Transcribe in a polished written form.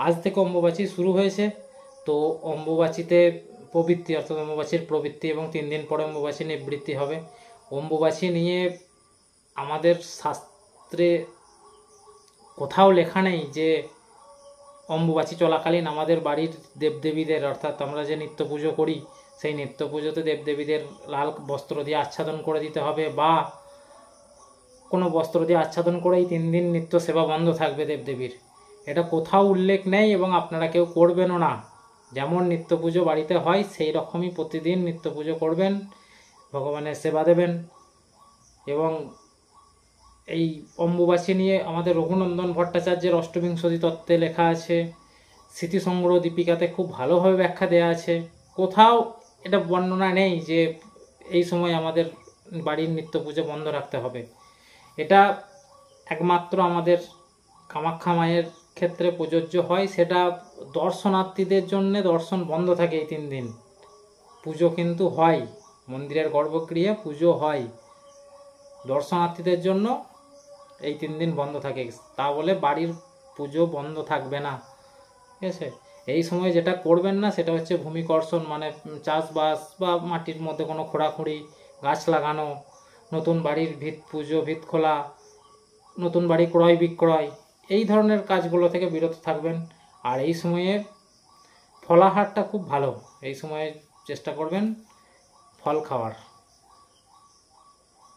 আজ থেকে অম্বুবাচী শুরু হয়েছে। তো অম্বুবাচীতে প্রবৃত্তি অর্থাৎ অম্বুবাচীর প্রবৃত্তি এবং 3 দিন পরে অম্বুবাচী নিবৃত্তি হবে। অম্বুবাচী নিয়ে আমাদের শাস্ত্রে কোথাও লেখা নেই যে অম্বুবাচী চলাকালীন আমাদের বাড়ির দেবদেবীদের অর্থাৎ আমরা যে নিত্য পুজো করি সেই নিত্য পুজোতে দেবদেবীদের লাল বস্ত্র দিয়ে আচ্ছাদন করে দিতে হবে বা কোনো বস্ত্র দিয়ে আচ্ছাদন করেই 3 দিন নিত্য সেবা বন্ধ থাকবে দেবদেবীর। এটা কোথাও উল্লেখ নেই এবং আপনারা কেউ করবেনও না। যেমন নিত্য পুজো বাড়িতে হয় সেই রকমই প্রতিদিন নিত্য পুজো করবেন, ভগবানের সেবা দেবেন। এবং এই অম্বুবাচী নিয়ে আমাদের রঘুনন্দন ভট্টাচার্যের অষ্টবিংশতি তত্ত্বে লেখা আছে, স্মৃতিসংগ্রহ দীপিকাতে খুব ভালোভাবে ব্যাখ্যা দেওয়া আছে। কোথাও এটা বর্ণনা নেই যে এই সময় আমাদের বাড়ির নিত্য পুজো বন্ধ রাখতে হবে। এটা একমাত্র আমাদের কামাখ্যা মায়ের ক্ষেত্রে প্রযোজ্য হয়। সেটা দর্শনার্থীদের জন্য দর্শন বন্ধ থাকে এই 3 দিন। পুজো কিন্তু হয়, মন্দিরের গর্ভগৃহে পুজো হয়, দর্শনার্থীদের জন্য এই 3 দিন বন্ধ থাকে। তা বলে বাড়ির পুজো বন্ধ থাকবে না, ঠিক আছে। এই সময় যেটা করবেন না সেটা হচ্ছে ভূমিকর্ষণ, মানে চাষবাস বা মাটির মধ্যে কোনো খোঁড়াখুঁড়ি, গাছ লাগানো, নতুন বাড়ির ভিত পুজো, ভিত খোলা, নতুন বাড়ি ক্রয় বিক্রয়, এই ধরনের কাজগুলো থেকে বিরত থাকবেন। আর এই সময়ে ফলাহারটা খুব ভালো, এই সময়ে চেষ্টা করবেন ফল খাওয়ার।